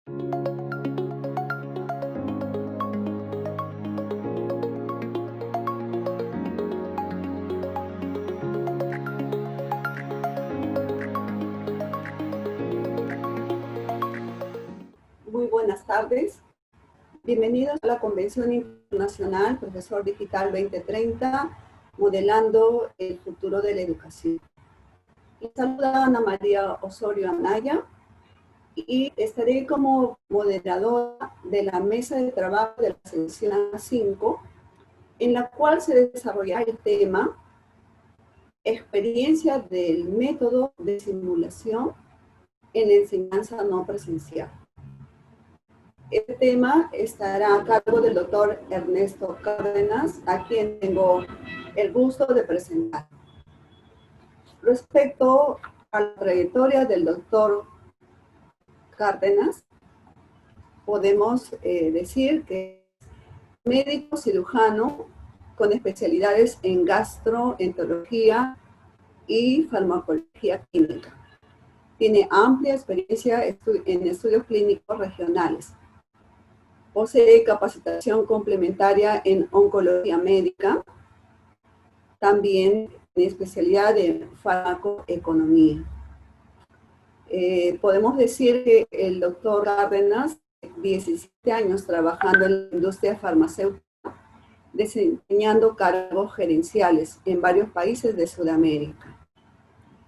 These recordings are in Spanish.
Muy buenas tardes. Bienvenidos a la Convención Internacional Profesor Digital 2030, Modelando el Futuro de la Educación. Les saluda Ana María Osorio Anaya y estaré como moderadora de la mesa de trabajo de la sesión 5, en la cual se desarrollará el tema Experiencia del método de simulación en enseñanza no presencial. Este tema estará a cargo del doctor Ernesto Cárdenas, a quien tengo el gusto de presentar. Respecto a la trayectoria del doctor Cárdenas, podemos decir que es médico cirujano con especialidades en gastroenterología y farmacología clínica. Tiene amplia experiencia en estudios clínicos regionales. Posee capacitación complementaria en oncología médica, también en especialidad en farmacoeconomía. Podemos decir que el doctor Cárdenas, 17 años trabajando en la industria farmacéutica, desempeñando cargos gerenciales en varios países de Sudamérica.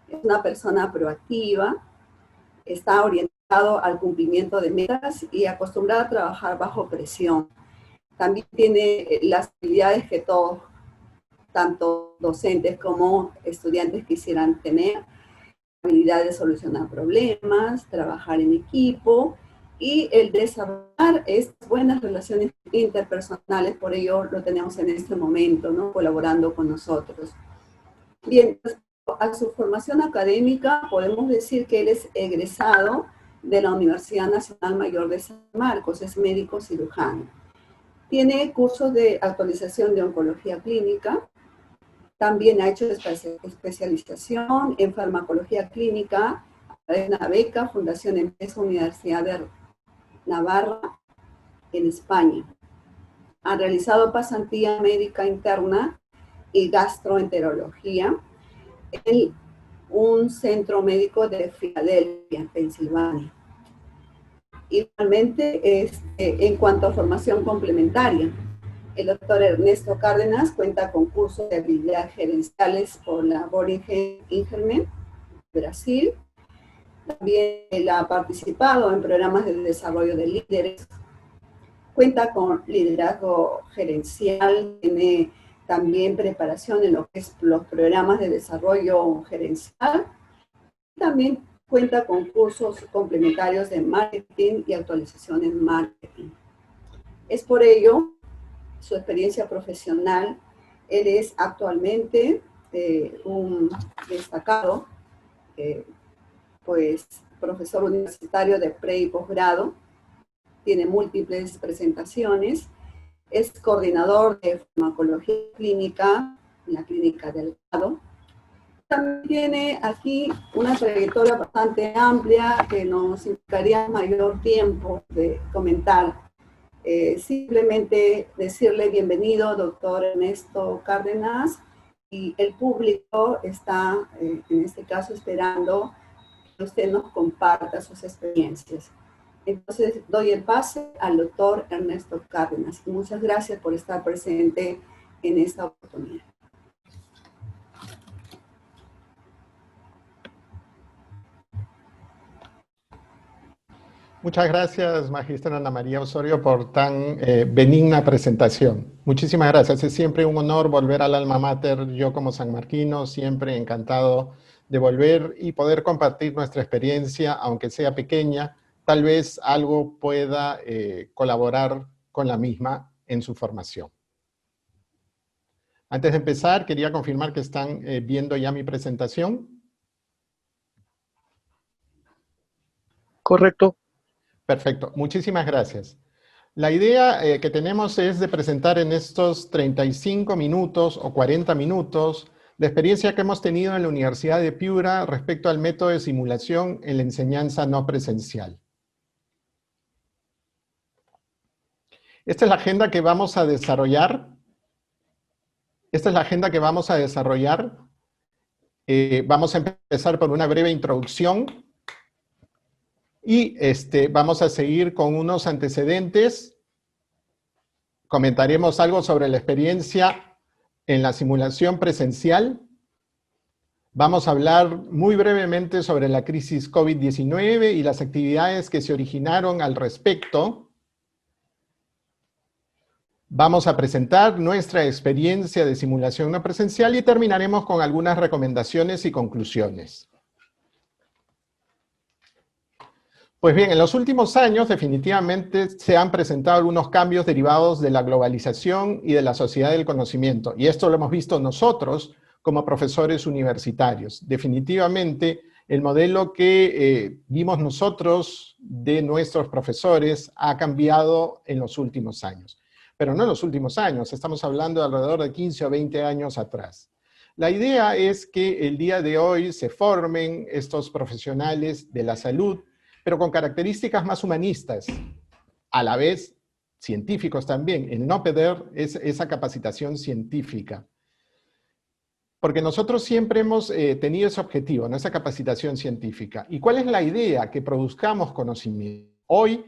Es una persona proactiva, está orientada al cumplimiento de metas y acostumbrada a trabajar bajo presión. También tiene las habilidades que todos, tanto docentes como estudiantes, quisieran tener: habilidad de solucionar problemas, trabajar en equipo y el desarrollar estas buenas relaciones interpersonales. Por ello lo tenemos en este momento, ¿no?, colaborando con nosotros. Bien, a su formación académica, podemos decir que él es egresado de la Universidad Nacional Mayor de San Marcos, es médico cirujano. Tiene cursos de actualización de oncología clínica, también ha hecho especialización en farmacología clínica a través de una beca Fundación Empresa Universidad de Navarra en España. Ha realizado pasantía médica interna y gastroenterología en un centro médico de Filadelfia, Pensilvania. Igualmente, en cuanto a formación complementaria, el doctor Ernesto Cárdenas cuenta con cursos de habilidades gerenciales por la Boehringer Ingelheim, Brasil. También él ha participado en programas de desarrollo de líderes. Cuenta con liderazgo gerencial, tiene también preparación en lo que es los programas de desarrollo gerencial. También cuenta con cursos complementarios de marketing y actualización en marketing. Es por ello su experiencia profesional. Él es actualmente un destacado profesor universitario de pre y posgrado. Tiene múltiples presentaciones. Es coordinador de farmacología clínica en la Clínica Delgado. También tiene aquí una trayectoria bastante amplia que nos implicaría mayor tiempo de comentar. Simplemente decirle bienvenido, doctor Ernesto Cárdenas, y el público está, en este caso, esperando que usted nos comparta sus experiencias. Entonces, doy el pase al doctor Ernesto Cárdenas. Muchas gracias por estar presente en esta oportunidad. Muchas gracias, magistra Ana María Osorio, por tan benigna presentación. Muchísimas gracias. Es siempre un honor volver al alma mater. Yo, como sanmarquino, siempre encantado de volver y poder compartir nuestra experiencia, aunque sea pequeña. Tal vez algo pueda colaborar con la misma en su formación. Antes de empezar, quería confirmar que están viendo ya mi presentación. Correcto. Perfecto, muchísimas gracias. La idea que tenemos es de presentar en estos 35 minutos o 40 minutos la experiencia que hemos tenido en la Universidad de Piura respecto al método de simulación en la enseñanza no presencial. Esta es la agenda que vamos a desarrollar. Esta es la agenda que vamos a desarrollar. Vamos a empezar por una breve introducción y vamos a seguir con unos antecedentes. Comentaremos algo sobre la experiencia en la simulación presencial. Vamos a hablar muy brevemente sobre la crisis COVID-19 y las actividades que se originaron al respecto. Vamos a presentar nuestra experiencia de simulación no presencial y terminaremos con algunas recomendaciones y conclusiones. Pues bien, en los últimos años definitivamente se han presentado algunos cambios derivados de la globalización y de la sociedad del conocimiento. Y esto lo hemos visto nosotros como profesores universitarios. Definitivamente el modelo que vimos nosotros de nuestros profesores ha cambiado en los últimos años. Pero no en los últimos años, estamos hablando de alrededor de 15 o 20 años atrás. La idea es que el día de hoy se formen estos profesionales de la salud, pero con características más humanistas, a la vez científicos también, en no perder esa capacitación científica. Porque nosotros siempre hemos tenido ese objetivo, ¿no? Esa capacitación científica. ¿Y cuál es la idea? Que produzcamos conocimiento. Hoy,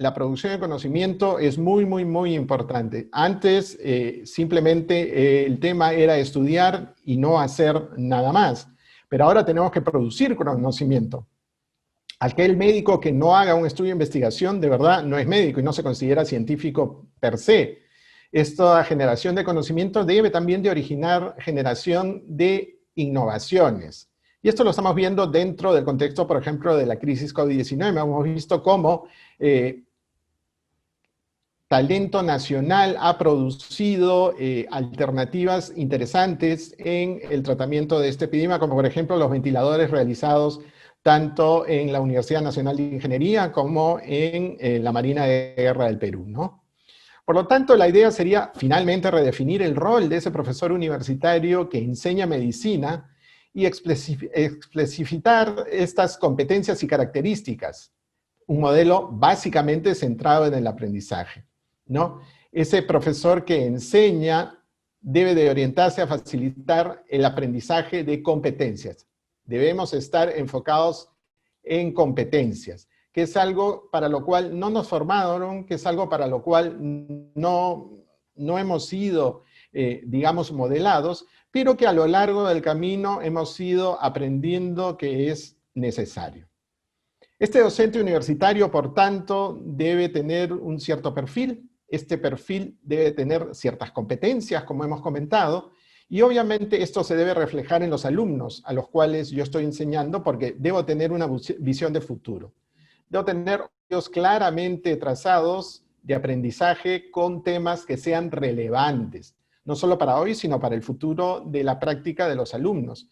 la producción de conocimiento es muy, muy, muy importante. Antes, simplemente el tema era estudiar y no hacer nada más. Pero ahora tenemos que producir conocimiento. Aquel médico que no haga un estudio de investigación, de verdad, no es médico y no se considera científico per se. Esta generación de conocimiento debe también de originar generación de innovaciones. Y esto lo estamos viendo dentro del contexto, por ejemplo, de la crisis COVID-19. Hemos visto cómo talento nacional ha producido alternativas interesantes en el tratamiento de este epidemia, como por ejemplo los ventiladores realizados tanto en la Universidad Nacional de Ingeniería como en la Marina de Guerra del Perú, ¿no? Por lo tanto, la idea sería finalmente redefinir el rol de ese profesor universitario que enseña medicina y explicitar estas competencias y características. Un modelo básicamente centrado en el aprendizaje, ¿no? Ese profesor que enseña debe de orientarse a facilitar el aprendizaje de competencias. Debemos estar enfocados en competencias, que es algo para lo cual no nos formaron, que es algo para lo cual no hemos sido, digamos, modelados, pero que a lo largo del camino hemos ido aprendiendo que es necesario. Este docente universitario, por tanto, debe tener un cierto perfil. Este perfil debe tener ciertas competencias, como hemos comentado, y obviamente esto se debe reflejar en los alumnos a los cuales yo estoy enseñando, porque debo tener una visión de futuro. Debo tener objetivos claramente trazados de aprendizaje con temas que sean relevantes, no solo para hoy, sino para el futuro de la práctica de los alumnos.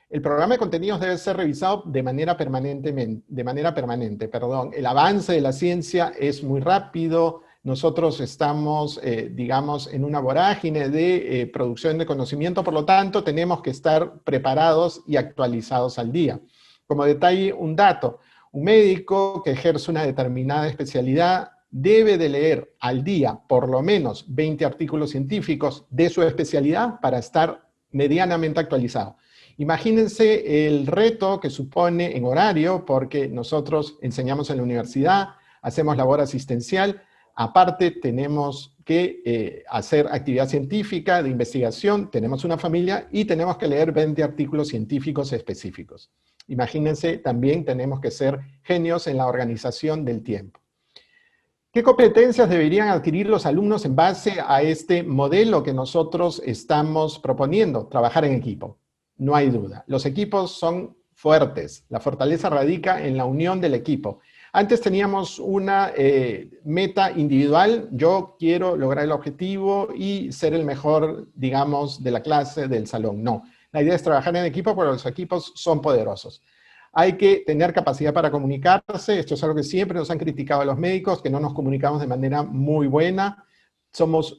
El programa de contenidos debe ser revisado de manera permanente. El avance de la ciencia es muy rápido. Nosotros estamos, digamos, en una vorágine de producción de conocimiento, por lo tanto, tenemos que estar preparados y actualizados al día. Como detalle, un dato: un médico que ejerce una determinada especialidad debe de leer al día por lo menos 20 artículos científicos de su especialidad para estar medianamente actualizado. Imagínense el reto que supone en horario, porque nosotros enseñamos en la universidad, hacemos labor asistencial. Aparte, tenemos que hacer actividad científica, de investigación, tenemos una familia y tenemos que leer 20 artículos científicos específicos. Imagínense, también tenemos que ser genios en la organización del tiempo. ¿Qué competencias deberían adquirir los alumnos en base a este modelo que nosotros estamos proponiendo? Trabajar en equipo, no hay duda. Los equipos son fuertes, la fortaleza radica en la unión del equipo. Antes teníamos una meta individual: yo quiero lograr el objetivo y ser el mejor, digamos, de la clase, del salón. No, la idea es trabajar en equipo porque los equipos son poderosos. Hay que tener capacidad para comunicarse. Esto es algo que siempre nos han criticado a los médicos, que no nos comunicamos de manera muy buena. Somos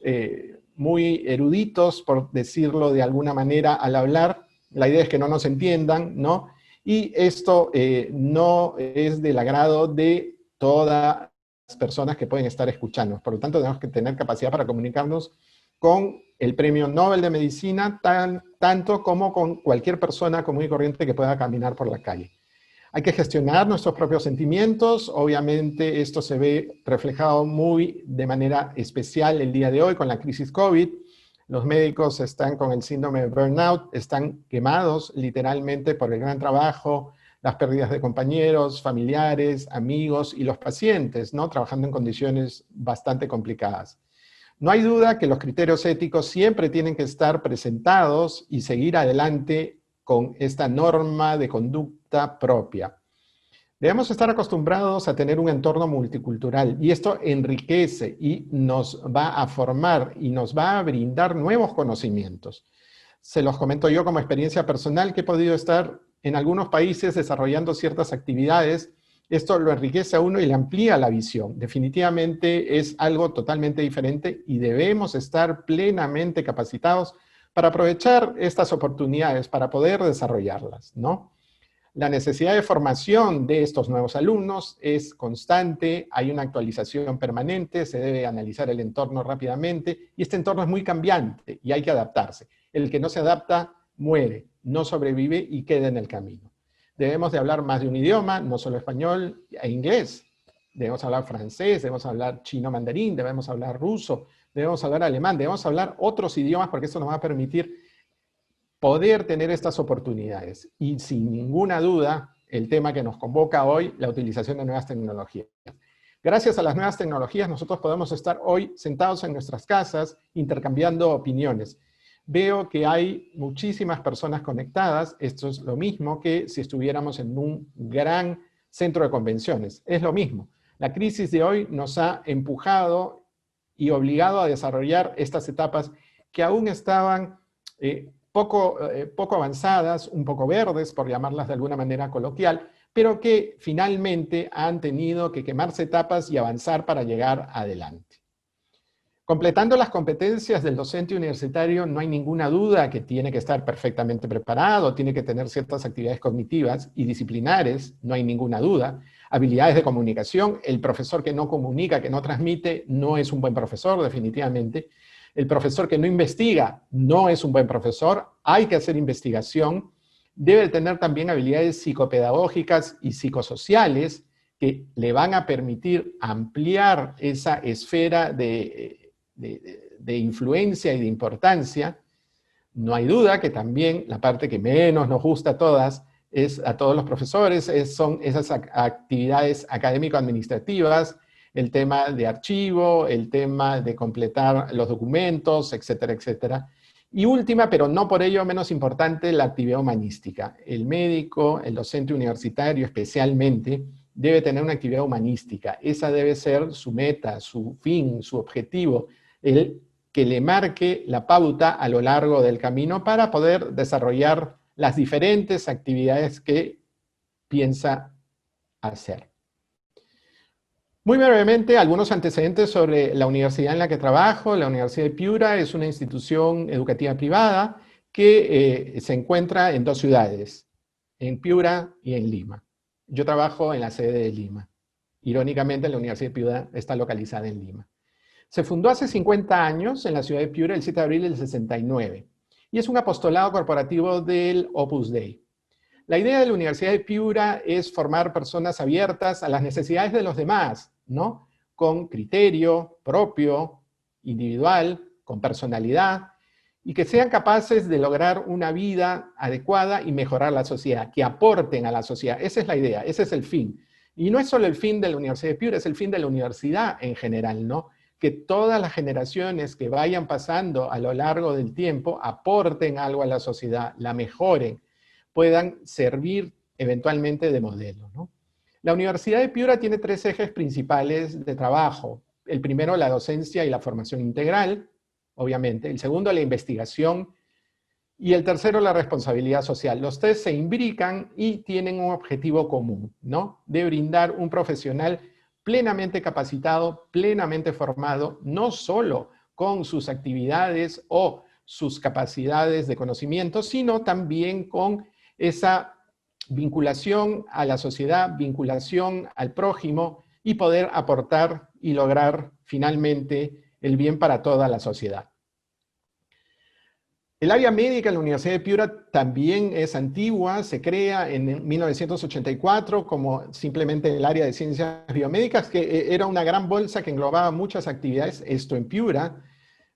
muy eruditos, por decirlo de alguna manera, al hablar. La idea es que no nos entiendan, ¿no? Y esto no es del agrado de todas personas que pueden estar escuchando. Por lo tanto, tenemos que tener capacidad para comunicarnos con el Premio Nobel de Medicina, tanto como con cualquier persona común y corriente que pueda caminar por la calle. Hay que gestionar nuestros propios sentimientos. Obviamente esto se ve reflejado muy de manera especial el día de hoy con la crisis COVID. Los médicos están con el síndrome de burnout, están quemados literalmente por el gran trabajo, las pérdidas de compañeros, familiares, amigos y los pacientes, ¿no? Trabajando en condiciones bastante complicadas. No hay duda que los criterios éticos siempre tienen que estar presentados y seguir adelante con esta norma de conducta propia. Debemos estar acostumbrados a tener un entorno multicultural y esto enriquece y nos va a formar y nos va a brindar nuevos conocimientos. Se los comento yo como experiencia personal que he podido estar en algunos países desarrollando ciertas actividades. Esto lo enriquece a uno y le amplía la visión. Definitivamente es algo totalmente diferente y debemos estar plenamente capacitados para aprovechar estas oportunidades, para poder desarrollarlas, ¿no? La necesidad de formación de estos nuevos alumnos es constante, hay una actualización permanente, se debe analizar el entorno rápidamente y este entorno es muy cambiante y hay que adaptarse. El que no se adapta muere, no sobrevive y queda en el camino. Debemos de hablar más de un idioma, no solo español e inglés. Debemos hablar francés, debemos hablar chino mandarín, debemos hablar ruso, debemos hablar alemán, debemos hablar otros idiomas porque esto nos va a permitir poder tener estas oportunidades. Y sin ninguna duda, el tema que nos convoca hoy, la utilización de nuevas tecnologías. Gracias a las nuevas tecnologías, nosotros podemos estar hoy sentados en nuestras casas, intercambiando opiniones. Veo que hay muchísimas personas conectadas. Esto es lo mismo que si estuviéramos en un gran centro de convenciones. Es lo mismo. La crisis de hoy nos ha empujado y obligado a desarrollar estas etapas que aún estaban poco avanzadas, un poco verdes, por llamarlas de alguna manera coloquial, pero que finalmente han tenido que quemarse etapas y avanzar para llegar adelante. Completando las competencias del docente universitario, no hay ninguna duda que tiene que estar perfectamente preparado, tiene que tener ciertas actividades cognitivas y disciplinares, no hay ninguna duda. Habilidades de comunicación, el profesor que no comunica, que no transmite, no es un buen profesor, definitivamente. El profesor que no investiga no es un buen profesor, hay que hacer investigación. Debe tener también habilidades psicopedagógicas y psicosociales que le van a permitir ampliar esa esfera de influencia y de importancia. No hay duda que también la parte que menos nos gusta a todos los profesores, son esas actividades académico-administrativas, el tema de archivo, el tema de completar los documentos, etcétera, etcétera. Y última, pero no por ello menos importante, la actividad humanística. El médico, el docente universitario especialmente, debe tener una actividad humanística. Esa debe ser su meta, su fin, su objetivo, el que le marque la pauta a lo largo del camino para poder desarrollar las diferentes actividades que piensa hacer. Muy brevemente, algunos antecedentes sobre la universidad en la que trabajo. La Universidad de Piura es una institución educativa privada que se encuentra en dos ciudades, en Piura y en Lima. Yo trabajo en la sede de Lima. Irónicamente, la Universidad de Piura está localizada en Lima. Se fundó hace 50 años en la ciudad de Piura, el 7 de abril del 69, y es un apostolado corporativo del Opus Dei. La idea de la Universidad de Piura es formar personas abiertas a las necesidades de los demás, ¿no? Con criterio propio, individual, con personalidad, y que sean capaces de lograr una vida adecuada y mejorar la sociedad, que aporten a la sociedad. Esa es la idea, ese es el fin. Y no es solo el fin de la Universidad de Piura, es el fin de la universidad en general, ¿no? Que todas las generaciones que vayan pasando a lo largo del tiempo aporten algo a la sociedad, la mejoren, puedan servir eventualmente de modelo, ¿no? La Universidad de Piura tiene tres ejes principales de trabajo. El primero, la docencia y la formación integral, obviamente. El segundo, la investigación. Y el tercero, la responsabilidad social. Los tres se imbrican y tienen un objetivo común, ¿no? De brindar un profesional plenamente capacitado, plenamente formado, no solo con sus actividades o sus capacidades de conocimiento, sino también con esa vinculación a la sociedad, vinculación al prójimo, y poder aportar y lograr finalmente el bien para toda la sociedad. El área médica en la Universidad de Piura también es antigua, se crea en 1984 como simplemente el área de ciencias biomédicas, que era una gran bolsa que englobaba muchas actividades, esto en Piura.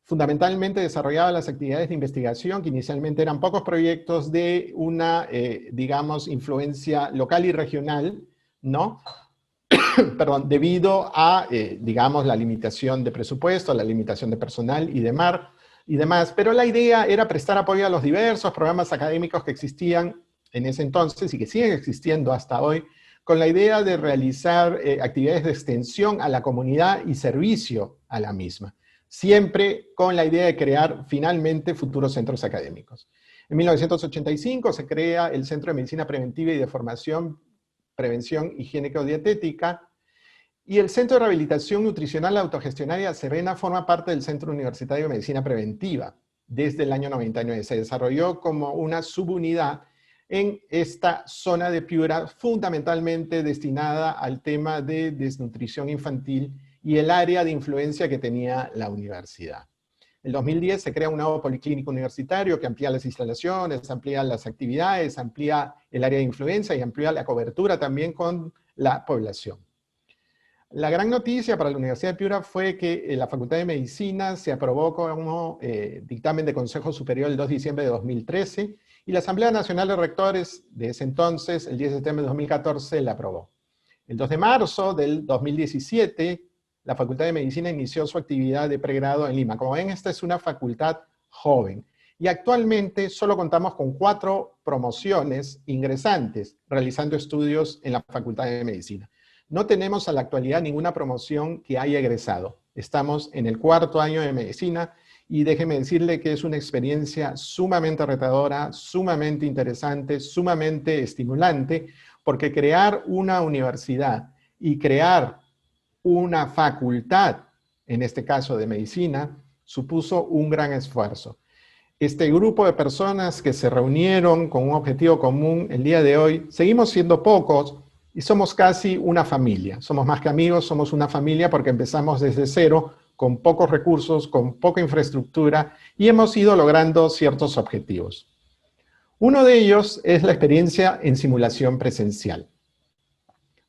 Fundamentalmente desarrollaba las actividades de investigación, que inicialmente eran pocos proyectos de una, digamos, influencia local y regional, ¿no? Perdón, debido a, digamos, la limitación de presupuesto, la limitación de personal y demás, pero la idea era prestar apoyo a los diversos programas académicos que existían en ese entonces y que siguen existiendo hasta hoy, con la idea de realizar actividades de extensión a la comunidad y servicio a la misma, siempre con la idea de crear finalmente futuros centros académicos. En 1985 se crea el Centro de Medicina Preventiva y de Formación, Prevención Higiénico-Dietética, y el Centro de Rehabilitación Nutricional Autogestionaria Serena forma parte del Centro Universitario de Medicina Preventiva desde el año 99. Se desarrolló como una subunidad en esta zona de Piura, fundamentalmente destinada al tema de desnutrición infantil y el área de influencia que tenía la universidad. En 2010 se crea un nuevo policlínico universitario que amplía las instalaciones, amplía las actividades, amplía el área de influencia y amplía la cobertura también con la población. La gran noticia para la Universidad de Piura fue que la Facultad de Medicina se aprobó como dictamen de Consejo Superior el 2 de diciembre de 2013 y la Asamblea Nacional de Rectores de ese entonces, el 10 de septiembre de 2014, la aprobó. El 2 de marzo del 2017, la Facultad de Medicina inició su actividad de pregrado en Lima. Como ven, esta es una facultad joven. Y actualmente solo contamos con 4 promociones ingresantes realizando estudios en la Facultad de Medicina. No tenemos a la actualidad ninguna promoción que haya egresado. Estamos en el 4º año de medicina y déjeme decirle que es una experiencia sumamente retadora, sumamente interesante, sumamente estimulante, porque crear una universidad y crear una facultad, en este caso de medicina, supuso un gran esfuerzo. Este grupo de personas que se reunieron con un objetivo común el día de hoy, seguimos siendo pocos, y somos casi una familia. Somos más que amigos, somos una familia porque empezamos desde cero, con pocos recursos, con poca infraestructura, y hemos ido logrando ciertos objetivos. Uno de ellos es la experiencia en simulación presencial.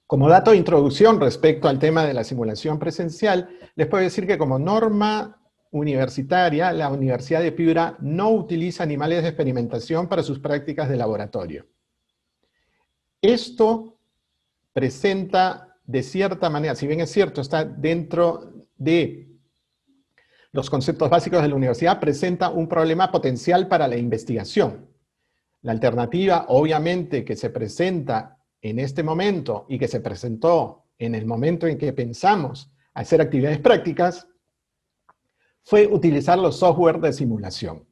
Como dato de introducción respecto al tema de la simulación presencial, les puedo decir que como norma universitaria, la Universidad de Piura no utiliza animales de experimentación para sus prácticas de laboratorio. Esto presenta de cierta manera, si bien es cierto, está dentro de los conceptos básicos de la universidad, presenta un problema potencial para la investigación. La alternativa, obviamente, que se presenta en este momento y que se presentó en el momento en que pensamos hacer actividades prácticas, fue utilizar los software de simulación.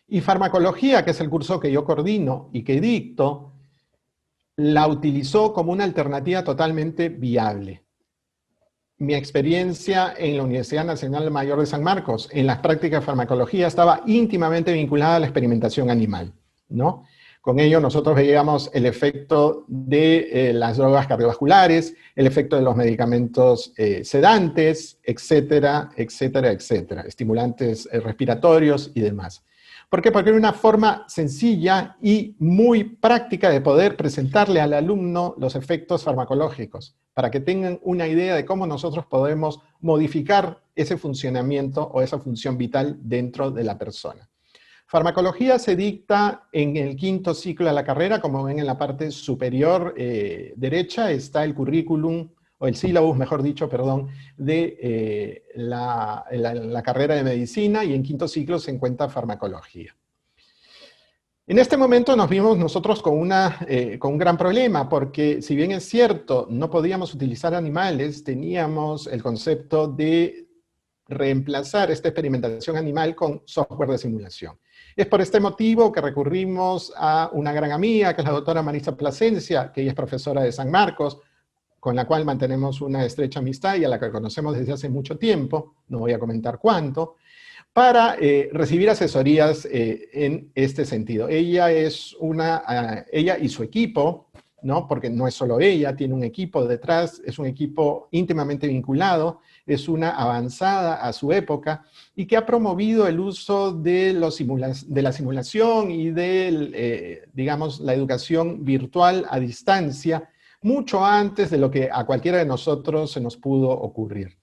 Y farmacología, que es el curso que yo coordino y que dicto, la utilizó como una alternativa totalmente viable. Mi experiencia en la Universidad Nacional Mayor de San Marcos, en las prácticas de farmacología, estaba íntimamente vinculada a la experimentación animal, ¿no? Con ello nosotros veíamos el efecto de las drogas cardiovasculares, el efecto de los medicamentos sedantes, etcétera, etcétera, etcétera, estimulantes respiratorios y demás. ¿Por qué? Porque era una forma sencilla y muy práctica de poder presentarle al alumno los efectos farmacológicos, para que tengan una idea de cómo nosotros podemos modificar ese funcionamiento o esa función vital dentro de la persona. Farmacología se dicta en el 5º ciclo de la carrera, como ven en la parte superior derecha está el currículum, o el sílabus, mejor dicho, perdón, de la carrera de medicina, y en 5º ciclo se encuentra farmacología. En este momento nos vimos nosotros con un gran problema, porque si bien es cierto, no podíamos utilizar animales, teníamos el concepto de reemplazar esta experimentación animal con software de simulación. Es por este motivo que recurrimos a una gran amiga, que es la doctora Marisa Plasencia, que ella es profesora de San Marcos, con la cual mantenemos una estrecha amistad y a la que conocemos desde hace mucho tiempo, no voy a comentar cuánto, para recibir asesorías en este sentido. Ella y su equipo ¿no? Porque no es solo ella, tiene un equipo detrás, es un equipo íntimamente vinculado, es una avanzada a su época y que ha promovido el uso de la simulación y de, digamos, la educación virtual a distancia, mucho antes de lo que a cualquiera de nosotros se nos pudo ocurrir.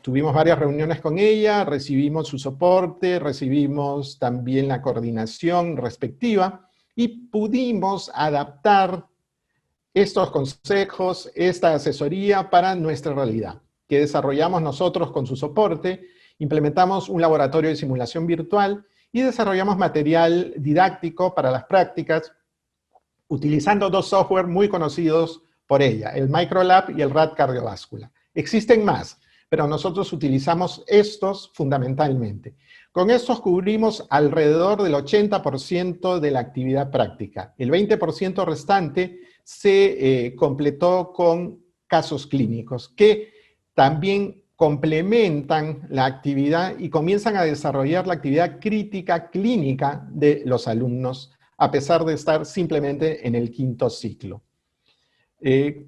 Tuvimos varias reuniones con ella, recibimos su soporte, recibimos también la coordinación respectiva y pudimos adaptar estos consejos, esta asesoría para nuestra realidad, que desarrollamos nosotros con su soporte, implementamos un laboratorio de simulación virtual y desarrollamos material didáctico para las prácticas, utilizando dos software muy conocidos por ella, el Microlab y el RAD Cardiovascular. Existen más, pero nosotros utilizamos estos fundamentalmente. Con estos cubrimos alrededor del 80% de la actividad práctica. El 20% restante se completó con casos clínicos que también complementan la actividad y comienzan a desarrollar la actividad crítica clínica de los alumnos, a pesar de estar simplemente en el quinto ciclo.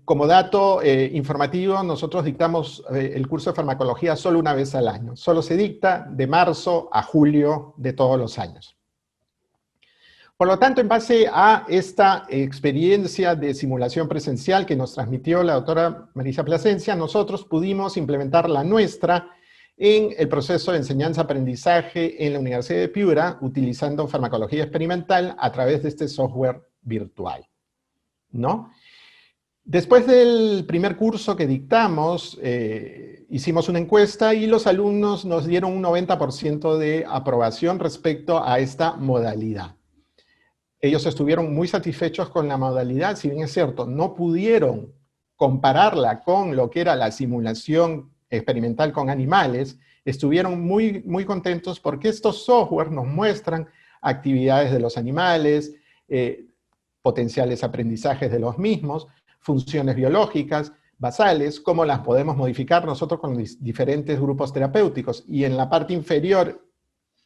Como dato informativo, nosotros dictamos el curso de farmacología solo una vez al año. Solo se dicta de marzo a julio de todos los años. Por lo tanto, en base a esta experiencia de simulación presencial que nos transmitió la doctora Marisa Plasencia, nosotros pudimos implementar la nuestra en el proceso de enseñanza-aprendizaje en la Universidad de Piura, utilizando farmacología experimental a través de este software virtual, ¿no? Después del primer curso que dictamos, hicimos una encuesta y los alumnos nos dieron un 90% de aprobación respecto a esta modalidad. Ellos estuvieron muy satisfechos con la modalidad, si bien es cierto, no pudieron compararla con lo que era la simulación experimental con animales, estuvieron muy contentos porque estos software nos muestran actividades de los animales, potenciales aprendizajes de los mismos, funciones biológicas, basales, cómo las podemos modificar nosotros con diferentes grupos terapéuticos. Y en la parte inferior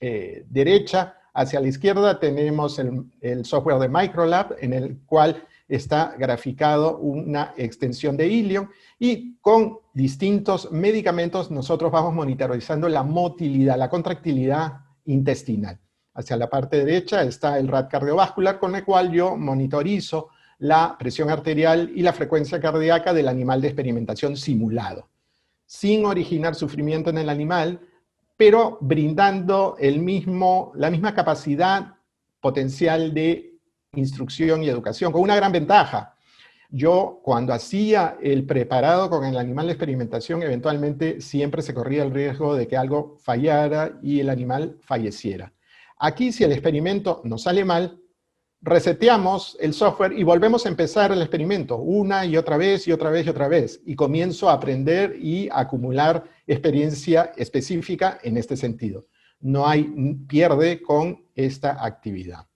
derecha, hacia la izquierda, tenemos el software de Microlab, en el cual está graficado una extensión de Ilion, y con distintos medicamentos nosotros vamos monitorizando la motilidad, la contractilidad intestinal. Hacia la parte derecha está el RAD cardiovascular, con el cual yo monitorizo la presión arterial y la frecuencia cardíaca del animal de experimentación simulado, sin originar sufrimiento en el animal, pero brindando la misma capacidad potencial de instrucción y educación, con una gran ventaja. Yo, cuando hacía el preparado con el animal de experimentación, eventualmente siempre se corría el riesgo de que algo fallara y el animal falleciera. Aquí, si el experimento nos sale mal, reseteamos el software y volvemos a empezar el experimento una y otra vez y otra vez y otra vez. Y comienzo a aprender y a acumular experiencia específica en este sentido. No hay pierde con esta actividad.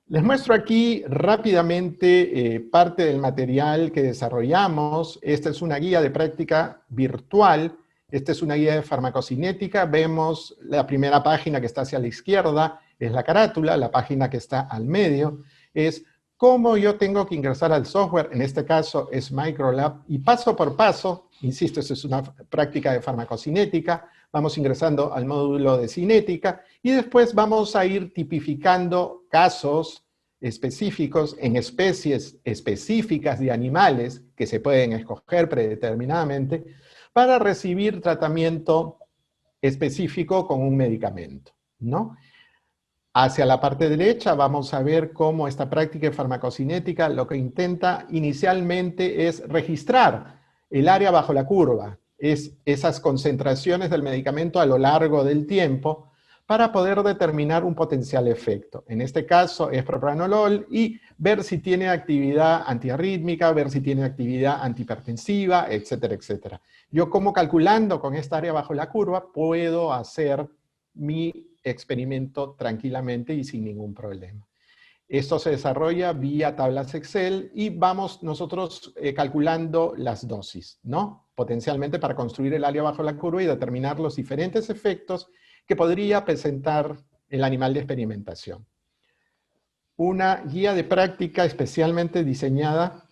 Les muestro aquí rápidamente parte del material que desarrollamos. Esta es una guía de práctica virtual. Esta es una guía de farmacocinética. Vemos la primera página que está hacia la izquierda, es la carátula. La página que está al medio es cómo yo tengo que ingresar al software. En este caso es Microlab. Y paso por paso, insisto, esto es una práctica de farmacocinética. Vamos ingresando al módulo de cinética y después vamos a ir tipificando casos específicos en especies específicas de animales que se pueden escoger predeterminadamente para recibir tratamiento específico con un medicamento, ¿no? Hacia la parte derecha vamos a ver cómo esta práctica de farmacocinética lo que intenta inicialmente es registrar el área bajo la curva, es esas concentraciones del medicamento a lo largo del tiempo para poder determinar un potencial efecto. En este caso es propranolol y ver si tiene actividad antiarrítmica, ver si tiene actividad antihipertensiva, etcétera, etcétera. Yo como calculando con esta área bajo la curva puedo hacer mi experimento tranquilamente y sin ningún problema. Esto se desarrolla vía tablas Excel y vamos nosotros calculando las dosis, ¿no? Potencialmente para construir el área bajo la curva y determinar los diferentes efectos que podría presentar el animal de experimentación. una guía de práctica especialmente diseñada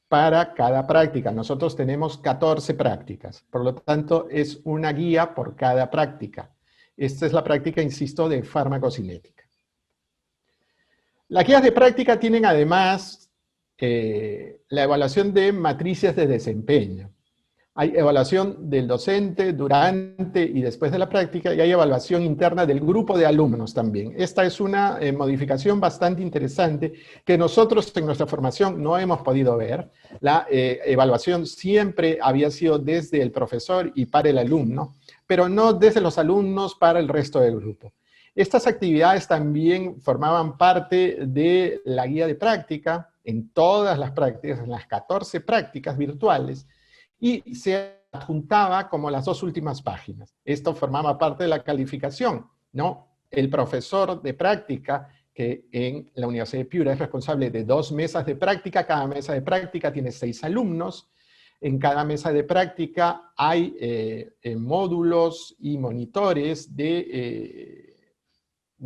para cada práctica. Nosotros tenemos 14 prácticas, por lo tanto es una guía por cada práctica. Esta es la práctica, insisto, de farmacocinética. Las guías de práctica tienen además la evaluación de matrices de desempeño. Hay evaluación del docente durante y después de la práctica, y hay evaluación interna del grupo de alumnos también. Esta es una modificación bastante interesante que nosotros en nuestra formación no hemos podido ver. La evaluación siempre había sido desde el profesor y para el alumno, pero no desde los alumnos para el resto del grupo. Estas actividades también formaban parte de la guía de práctica en todas las prácticas, en las 14 prácticas virtuales, y se adjuntaba como las 2 últimas páginas. Esto formaba parte de la calificación, ¿no? El profesor de práctica, que en la Universidad de Piura es responsable de 2 mesas de práctica, cada mesa de práctica tiene 6 alumnos, en cada mesa de práctica hay módulos y monitores de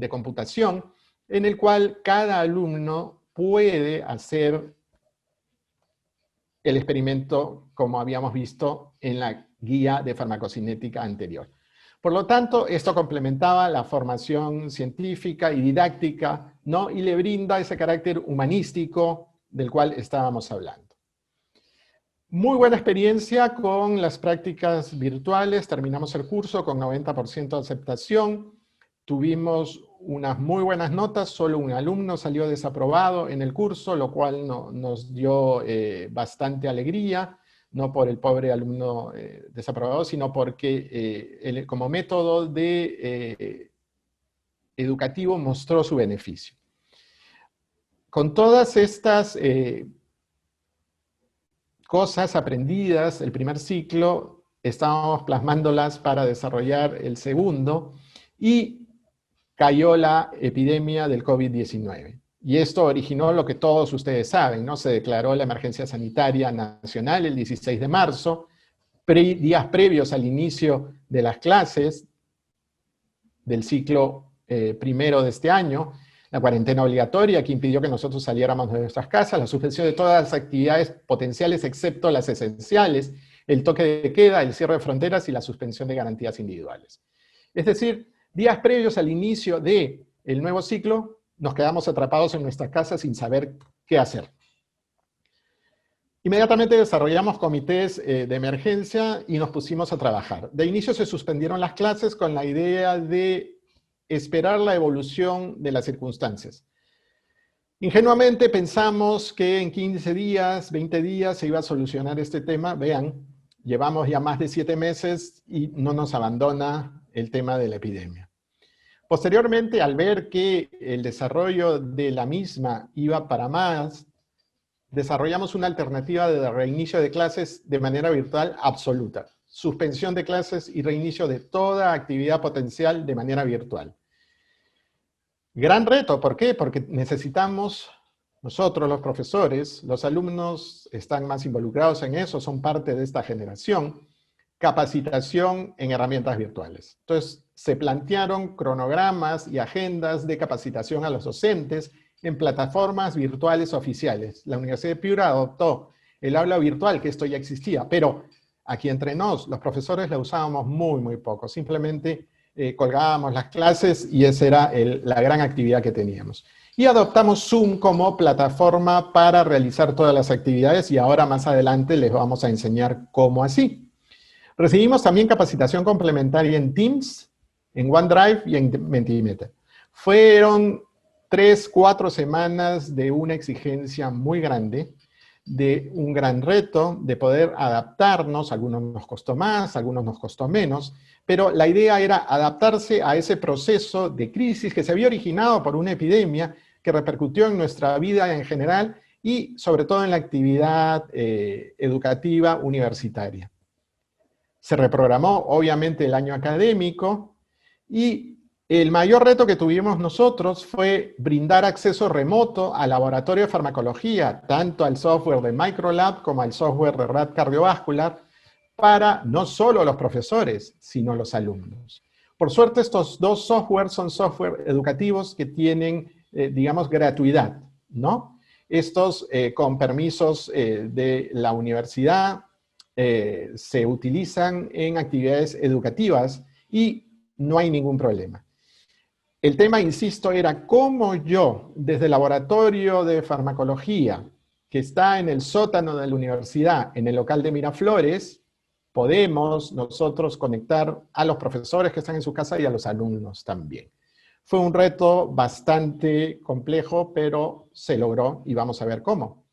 computación, en el cual cada alumno puede hacer el experimento como habíamos visto en la guía de farmacocinética anterior. Por lo tanto, esto complementaba la formación científica y didáctica, ¿no? Y le brinda ese carácter humanístico del cual estábamos hablando. Muy buena experiencia con las prácticas virtuales, terminamos el curso con 90% de aceptación, tuvimos unas muy buenas notas, solo un alumno salió desaprobado en el curso, lo cual nos dio bastante alegría, no por el pobre alumno desaprobado, sino porque como método educativo mostró su beneficio. Con todas estas cosas aprendidas, el primer ciclo, estábamos plasmándolas para desarrollar el segundo, y cayó la epidemia del COVID-19. Y esto originó lo que todos ustedes saben, ¿no? Se declaró la emergencia sanitaria nacional el 16 de marzo, días previos al inicio de las clases del ciclo primero de este año, la cuarentena obligatoria que impidió que nosotros saliéramos de nuestras casas, la suspensión de todas las actividades potenciales excepto las esenciales, el toque de queda, el cierre de fronteras y la suspensión de garantías individuales. Es decir, días previos al inicio del nuevo ciclo, nos quedamos atrapados en nuestras casas sin saber qué hacer. Inmediatamente desarrollamos comités de emergencia y nos pusimos a trabajar. De inicio se suspendieron las clases con la idea de esperar la evolución de las circunstancias. Ingenuamente pensamos que en 15 días, 20 días se iba a solucionar este tema. Vean, llevamos ya más de 7 meses y no nos abandona el tema de la epidemia. Posteriormente, al ver que el desarrollo de la misma iba para más, desarrollamos una alternativa de reinicio de clases de manera virtual absoluta. Suspensión de clases y reinicio de toda actividad potencial de manera virtual. Gran reto, ¿por qué? Porque necesitamos, nosotros los profesores, los alumnos están más involucrados en eso, son parte de esta generación, capacitación en herramientas virtuales. Entonces, se plantearon cronogramas y agendas de capacitación a los docentes en plataformas virtuales oficiales. La Universidad de Piura adoptó el aula virtual, que esto ya existía, pero aquí entre nos, los profesores la usábamos muy poco. Simplemente colgábamos las clases y esa era la gran actividad que teníamos. Y adoptamos Zoom como plataforma para realizar todas las actividades y ahora más adelante les vamos a enseñar cómo así. Recibimos también capacitación complementaria en Teams, en OneDrive y en Mentimeter. Fueron 3-4 semanas de una exigencia muy grande, de un gran reto, de poder adaptarnos. Algunos nos costó más, algunos nos costó menos, pero la idea era adaptarse a ese proceso de crisis que se había originado por una epidemia que repercutió en nuestra vida en general y sobre todo en la actividad educativa universitaria. Se reprogramó, obviamente, el año académico y el mayor reto que tuvimos nosotros fue brindar acceso remoto al laboratorio de farmacología, tanto al software de Microlab como al software de Rad Cardiovascular, para no solo los profesores, sino los alumnos. Por suerte, estos dos softwares son software educativos que tienen digamos, gratuidad, ¿no? Estos, con permisos de la universidad, se utilizan en actividades educativas y no hay ningún problema. El tema, insisto, era cómo yo, desde el laboratorio de farmacología, que está en el sótano de la universidad, en el local de Miraflores, podemos nosotros conectar a los profesores que están en su casa y a los alumnos también. Fue un reto bastante complejo, pero se logró y vamos a ver cómo.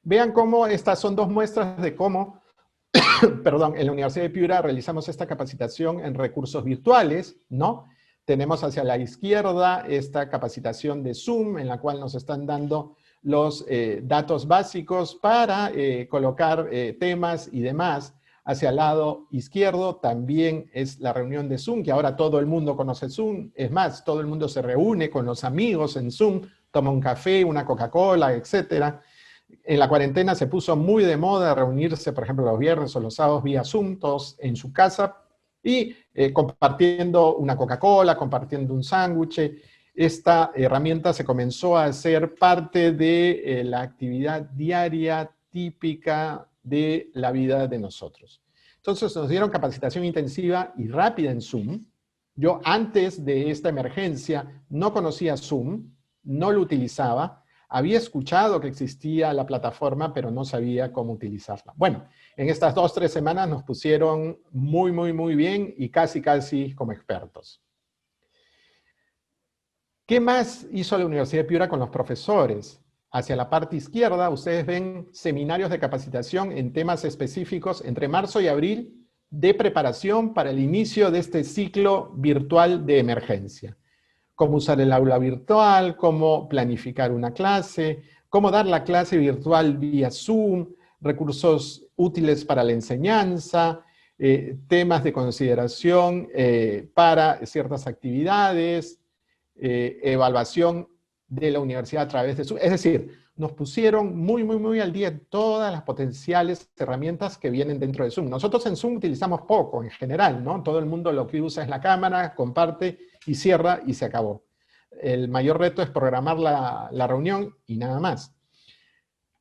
Vean cómo estas son dos muestras de cómo, perdón, en la Universidad de Piura realizamos esta capacitación en recursos virtuales, ¿no? Tenemos hacia la izquierda esta capacitación de Zoom, en la cual nos están dando los datos básicos para colocar temas y demás. Hacia el lado izquierdo también es la reunión de Zoom, que ahora todo el mundo conoce Zoom. Es más, todo el mundo se reúne con los amigos en Zoom, toma un café, una Coca-Cola, etc. En la cuarentena se puso muy de moda reunirse, por ejemplo, los viernes o los sábados vía Zoom, todos en su casa, y compartiendo una Coca-Cola, compartiendo un sándwich. Esta herramienta se comenzó a hacer parte de la actividad diaria típica de la vida de nosotros. Entonces nos dieron capacitación intensiva y rápida en Zoom. Yo antes de esta emergencia no conocía Zoom, no lo utilizaba, había escuchado que existía la plataforma, pero no sabía cómo utilizarla. Bueno, en estas 2 o 3 semanas nos pusieron muy bien y casi como expertos. ¿Qué más hizo la Universidad de Piura con los profesores? Hacia la parte izquierda, ustedes ven seminarios de capacitación en temas específicos entre marzo y abril de preparación para el inicio de este ciclo virtual de emergencia. Cómo usar el aula virtual, cómo planificar una clase, cómo dar la clase virtual vía Zoom, recursos útiles para la enseñanza, temas de consideración para ciertas actividades, evaluación de la universidad a través de Zoom. Es decir, nos pusieron muy al día todas las potenciales herramientas que vienen dentro de Zoom. Nosotros en Zoom utilizamos poco en general, ¿no? Todo el mundo lo que usa es la cámara, comparte y cierra y se acabó. El mayor reto es programar la reunión y nada más.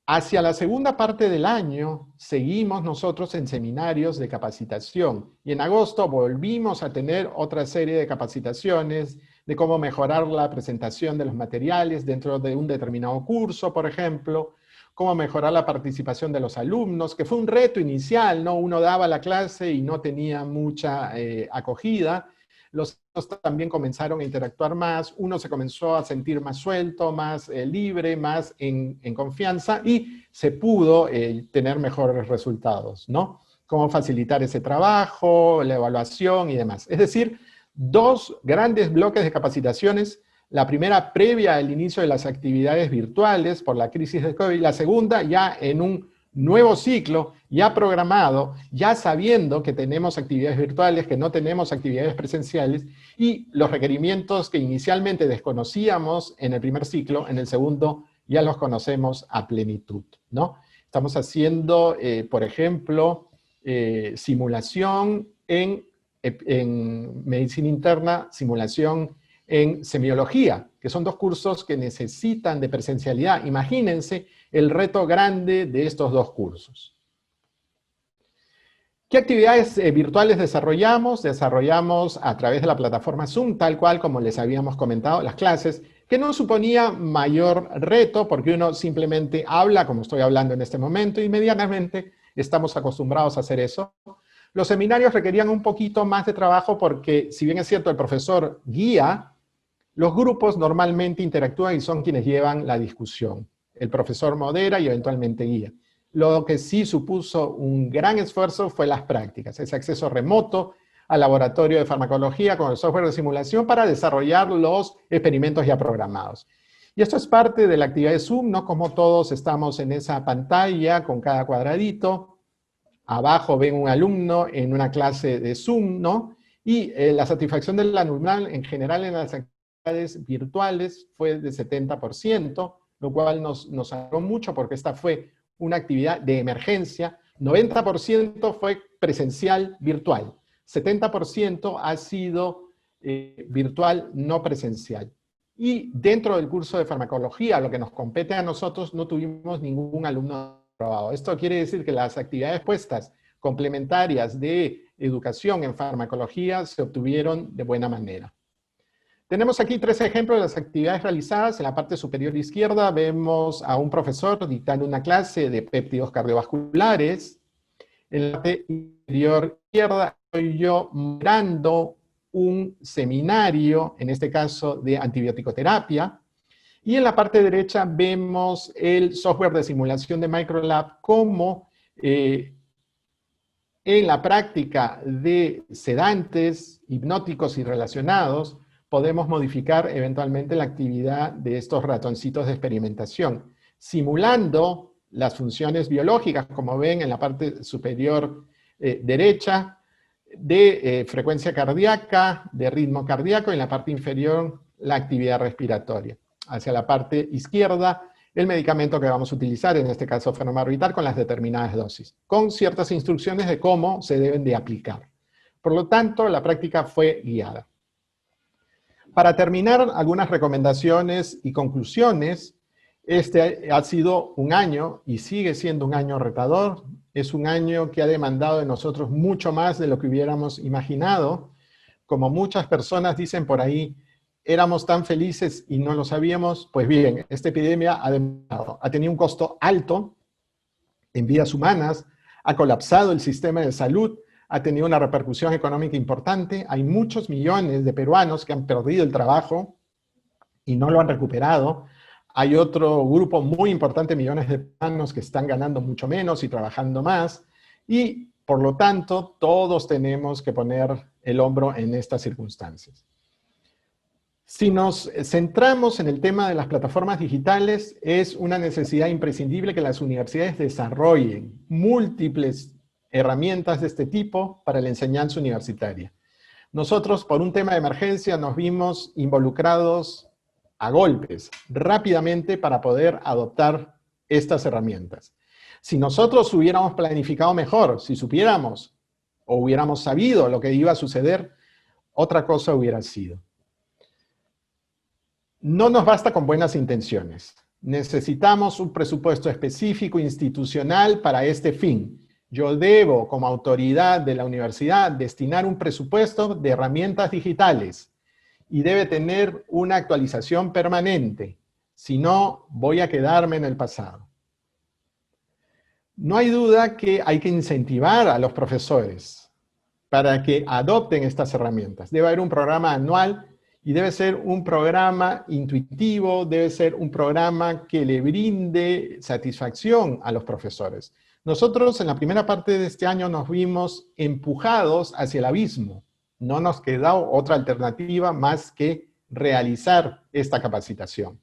Hacia la segunda parte del año seguimos nosotros en seminarios de capacitación y en agosto volvimos a tener otra serie de capacitaciones de cómo mejorar la presentación de los materiales dentro de un determinado curso, por ejemplo, cómo mejorar la participación de los alumnos, que fue un reto inicial, ¿no? Uno daba la clase y no tenía mucha acogida. Los alumnos también comenzaron a interactuar más, uno se comenzó a sentir más suelto, más libre, más en confianza y se pudo tener mejores resultados, ¿no? Cómo facilitar ese trabajo, la evaluación y demás. Es decir, 2 grandes bloques de capacitaciones, la primera previa al inicio de las actividades virtuales por la crisis de COVID, la segunda ya en un nuevo ciclo, ya programado, ya sabiendo que tenemos actividades virtuales, que no tenemos actividades presenciales, y los requerimientos que inicialmente desconocíamos en el primer ciclo, en el segundo ya los conocemos a plenitud, ¿no? Estamos haciendo, por ejemplo, simulación en medicina interna, simulación en semiología, que son 2 cursos que necesitan de presencialidad. Imagínense el reto grande de estos 2 cursos. ¿Qué actividades virtuales desarrollamos? Desarrollamos a través de la plataforma Zoom, tal cual como les habíamos comentado, las clases, que no suponía mayor reto, porque uno simplemente habla, como estoy hablando en este momento, y inmediatamente estamos acostumbrados a hacer eso. Los seminarios requerían un poquito más de trabajo porque, si bien es cierto, el profesor guía, los grupos normalmente interactúan y son quienes llevan la discusión. El profesor modera y eventualmente guía. Lo que sí supuso un gran esfuerzo fue las prácticas, ese acceso remoto al laboratorio de farmacología con el software de simulación para desarrollar los experimentos ya programados. Y esto es parte de la actividad de Zoom, ¿no? Como todos estamos en esa pantalla con cada cuadradito. Abajo ven un alumno en una clase de Zoom, ¿no? Y la satisfacción del alumnado en general en las actividades virtuales fue de 70%, lo cual nos alegró mucho porque esta fue una actividad de emergencia. 90% fue presencial virtual, 70% ha sido virtual no presencial. Y dentro del curso de farmacología, lo que nos compete a nosotros, no tuvimos ningún alumno aprobado. Esto quiere decir que las actividades puestas complementarias de educación en farmacología se obtuvieron de buena manera. Tenemos aquí 3 ejemplos de las actividades realizadas. En la parte superior izquierda vemos a un profesor dictando una clase de péptidos cardiovasculares. En la parte inferior izquierda estoy yo moderando un seminario, en este caso de antibiótico-terapia. Y en la parte derecha vemos el software de simulación de Microlab como en la práctica de sedantes, hipnóticos y relacionados, podemos modificar eventualmente la actividad de estos ratoncitos de experimentación, simulando las funciones biológicas, como ven en la parte superior derecha, de frecuencia cardíaca, de ritmo cardíaco, y en la parte inferior la actividad respiratoria. Hacia la parte izquierda, el medicamento que vamos a utilizar, en este caso fenobarbital, con las determinadas dosis, con ciertas instrucciones de cómo se deben de aplicar. Por lo tanto, la práctica fue guiada. Para terminar, algunas recomendaciones y conclusiones. Este ha sido un año y sigue siendo un año retador. Es un año que ha demandado de nosotros mucho más de lo que hubiéramos imaginado. Como muchas personas dicen por ahí, éramos tan felices y no lo sabíamos. Pues bien, esta epidemia ha tenido un costo alto en vidas humanas, ha colapsado el sistema de salud, ha tenido una repercusión económica importante. Hay muchos millones de peruanos que han perdido el trabajo y no lo han recuperado. Hay otro grupo muy importante, millones de peruanos que están ganando mucho menos y trabajando más. Y, por lo tanto, todos tenemos que poner el hombro en estas circunstancias. Si nos centramos en el tema de las plataformas digitales, es una necesidad imprescindible que las universidades desarrollen múltiples herramientas de este tipo para la enseñanza universitaria. Nosotros, por un tema de emergencia, nos vimos involucrados a golpes, rápidamente, para poder adoptar estas herramientas. Si nosotros hubiéramos planificado mejor, si supiéramos o hubiéramos sabido lo que iba a suceder, otra cosa hubiera sido. No nos basta con buenas intenciones. Necesitamos un presupuesto específico institucional para este fin. Yo debo, como autoridad de la universidad, destinar un presupuesto de herramientas digitales y debe tener una actualización permanente. Si no, voy a quedarme en el pasado. No hay duda que hay que incentivar a los profesores para que adopten estas herramientas. Debe haber un programa anual y debe ser un programa intuitivo, debe ser un programa que le brinde satisfacción a los profesores. Nosotros en la primera parte de este año nos vimos empujados hacia el abismo. No nos quedó otra alternativa más que realizar esta capacitación.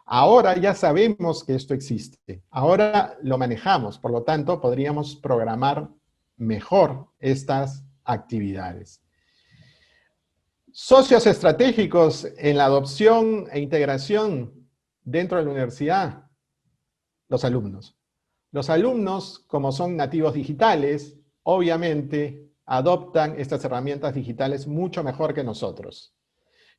Ahora ya sabemos que esto existe. Ahora lo manejamos, por lo tanto podríamos programar mejor estas actividades. Socios estratégicos en la adopción e integración dentro de la universidad, los alumnos. Los alumnos, como son nativos digitales, obviamente adoptan estas herramientas digitales mucho mejor que nosotros.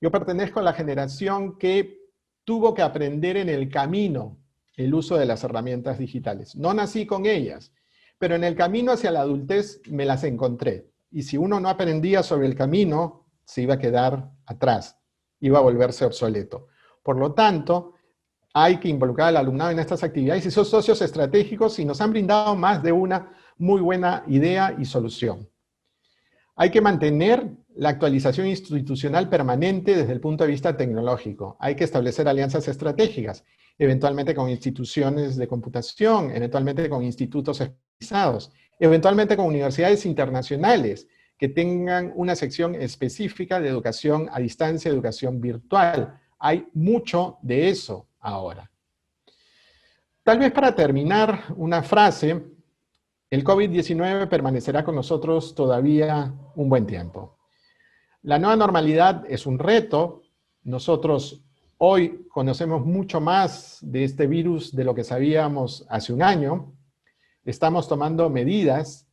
Yo pertenezco a la generación que tuvo que aprender en el camino el uso de las herramientas digitales. No nací con ellas, pero en el camino hacia la adultez me las encontré. Y si uno no aprendía sobre el camino, se iba a quedar atrás, iba a volverse obsoleto. Por lo tanto, hay que involucrar al alumnado en estas actividades y son socios estratégicos y nos han brindado más de una muy buena idea y solución. Hay que mantener la actualización institucional permanente desde el punto de vista tecnológico. Hay que establecer alianzas estratégicas, eventualmente con instituciones de computación, eventualmente con institutos especializados, eventualmente con universidades internacionales que tengan una sección específica de educación a distancia, educación virtual. Hay mucho de eso ahora. Tal vez para terminar, una frase: el COVID-19 permanecerá con nosotros todavía un buen tiempo. La nueva normalidad es un reto. Nosotros hoy conocemos mucho más de este virus de lo que sabíamos hace un año. Estamos tomando medidas,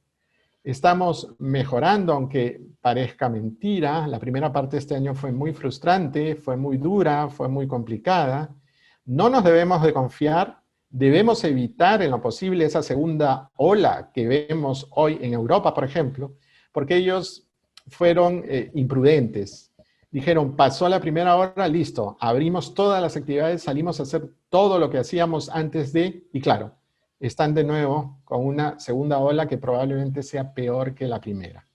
estamos mejorando, aunque parezca mentira. La primera parte de este año fue muy frustrante, fue muy dura, fue muy complicada. No nos debemos de confiar, debemos evitar en lo posible esa segunda ola que vemos hoy en Europa, por ejemplo, porque ellos fueron imprudentes. Dijeron, pasó la primera hora, listo, abrimos todas las actividades, salimos a hacer todo lo que hacíamos antes de, y claro, están de nuevo con una segunda ola que probablemente sea peor que la primera.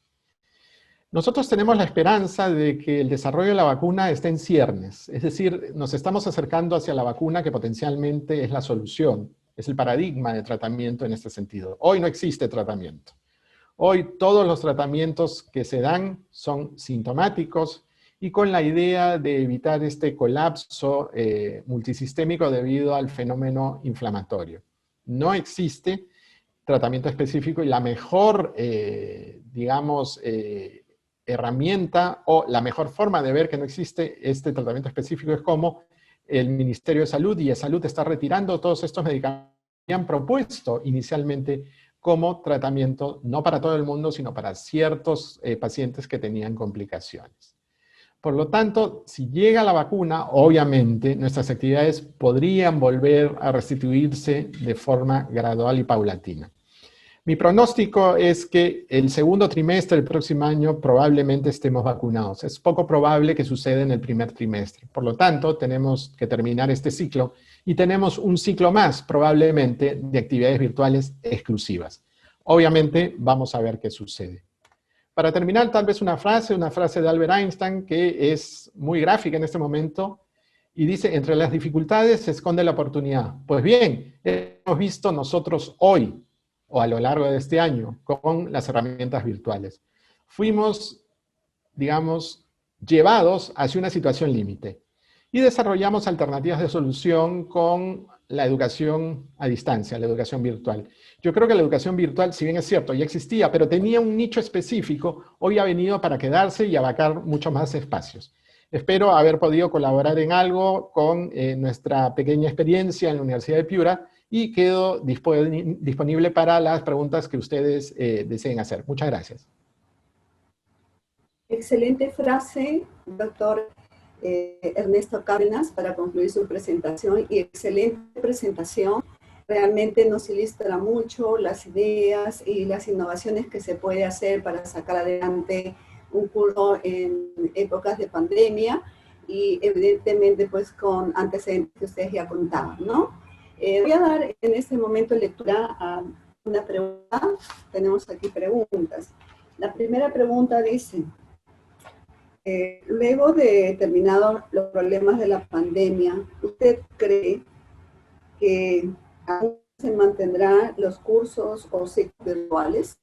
Nosotros tenemos la esperanza de que el desarrollo de la vacuna esté en ciernes, es decir, nos estamos acercando hacia la vacuna que potencialmente es la solución, es el paradigma de tratamiento en este sentido. Hoy no existe tratamiento. Hoy todos los tratamientos que se dan son sintomáticos y con la idea de evitar este colapso multisistémico debido al fenómeno inflamatorio. No existe tratamiento específico y la mejor, digamos, herramienta o la mejor forma de ver que no existe este tratamiento específico es como el Ministerio de Salud y de Salud está retirando todos estos medicamentos que han propuesto inicialmente como tratamiento, no para todo el mundo, sino para ciertos pacientes que tenían complicaciones. Por lo tanto, si llega la vacuna, obviamente nuestras actividades podrían volver a restituirse de forma gradual y paulatina. Mi pronóstico es que el segundo trimestre del próximo año probablemente estemos vacunados. Es poco probable que suceda en el primer trimestre. Por lo tanto, tenemos que terminar este ciclo y tenemos un ciclo más, probablemente, de actividades virtuales exclusivas. Obviamente, vamos a ver qué sucede. Para terminar, tal vez una frase de Albert Einstein que es muy gráfica en este momento y dice, entre las dificultades se esconde la oportunidad. Pues bien, hemos visto nosotros hoy, o a lo largo de este año, con las herramientas virtuales. Fuimos, digamos, llevados hacia una situación límite y desarrollamos alternativas de solución con la educación a distancia, la educación virtual. Yo creo que la educación virtual, si bien es cierto, ya existía, pero tenía un nicho específico, hoy ha venido para quedarse y abarcar muchos más espacios. Espero haber podido colaborar en algo con nuestra pequeña experiencia en la Universidad de Piura y quedo disponible para las preguntas que ustedes deseen hacer. Muchas gracias. Excelente frase, doctor Ernesto Cárdenas, para concluir su presentación, y excelente presentación. Realmente nos ilustra mucho las ideas y las innovaciones que se puede hacer para sacar adelante un curso en épocas de pandemia y evidentemente pues con antecedentes que ustedes ya contaban, ¿no? Voy a dar en este momento lectura a una pregunta. Tenemos aquí preguntas. La primera pregunta dice, luego de terminados los problemas de la pandemia, ¿usted cree que aún se mantendrán los cursos o ciclos virtuales?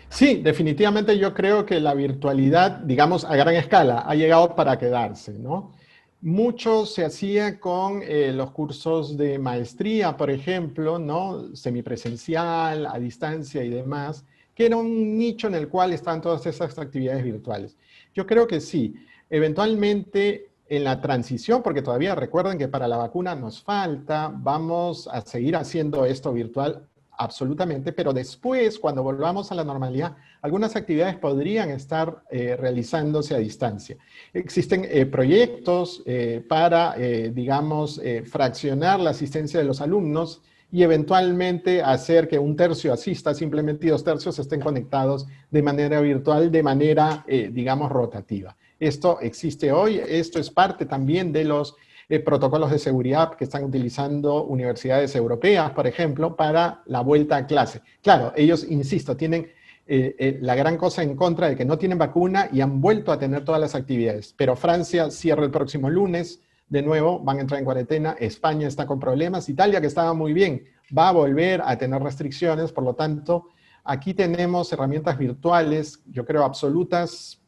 Sí, definitivamente yo creo que la virtualidad, digamos, a gran escala, ha llegado para quedarse, ¿no? Mucho se hacía con los cursos de maestría, por ejemplo, ¿no? Semipresencial, a distancia y demás, que era un nicho en el cual están todas esas actividades virtuales. Yo creo que sí, eventualmente en la transición, porque todavía recuerden que para la vacuna nos falta, vamos a seguir haciendo esto virtual absolutamente, pero después, cuando volvamos a la normalidad, algunas actividades podrían estar realizándose a distancia. Existen proyectos para, digamos, fraccionar la asistencia de los alumnos y eventualmente hacer que un tercio asista simplemente y 2 tercios estén conectados de manera virtual, de manera, digamos, rotativa. Esto existe hoy, esto es parte también de los protocolos de seguridad que están utilizando universidades europeas, por ejemplo, para la vuelta a clase. Claro, ellos, insisto, tienen la gran cosa en contra de que no tienen vacuna y han vuelto a tener todas las actividades. Pero Francia cierra el próximo lunes, de nuevo van a entrar en cuarentena, España está con problemas, Italia, que estaba muy bien, va a volver a tener restricciones, por lo tanto, aquí tenemos herramientas virtuales, yo creo absolutas,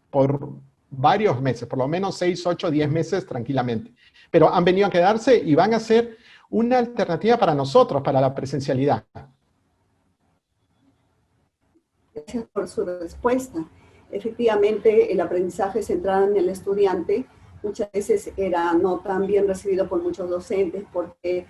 por varios meses, por lo menos 6, 8, 10 meses tranquilamente. Pero han venido a quedarse y van a ser una alternativa para nosotros, para la presencialidad. Gracias por su respuesta. Efectivamente, el aprendizaje centrado en el estudiante muchas veces era no tan bien recibido por muchos docentes porque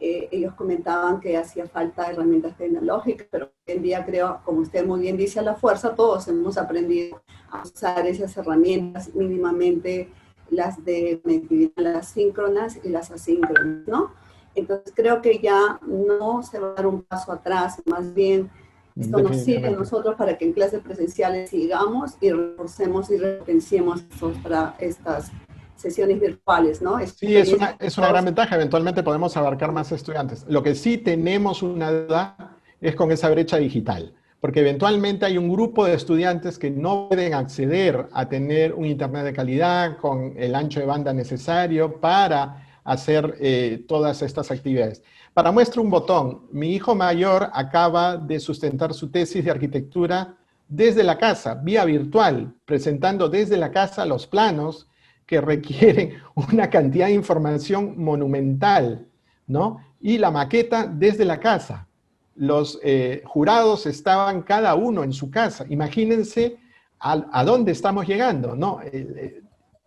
ellos comentaban que hacía falta herramientas tecnológicas, pero hoy en día creo, como usted muy bien dice, a la fuerza todos hemos aprendido a usar esas herramientas mínimamente, las de conectividad, las síncronas y las asíncronas, ¿no? Entonces creo que ya no se va a dar un paso atrás, más bien esto nos sirve a nosotros para que en clases presenciales sigamos y reforcemos y repotenciemos para estas sesiones virtuales, ¿no? Sí, es una gran ventaja. Eventualmente podemos abarcar más estudiantes. Lo que sí tenemos una duda es con esa brecha digital, porque eventualmente hay un grupo de estudiantes que no pueden acceder a tener un internet de calidad con el ancho de banda necesario para hacer todas estas actividades. Para muestra un botón, mi hijo mayor acaba de sustentar su tesis de arquitectura desde la casa, vía virtual, presentando desde la casa los planos que requieren una cantidad de información monumental, ¿no? Y la maqueta desde la casa. Los jurados estaban cada uno en su casa. Imagínense a dónde estamos llegando, ¿no?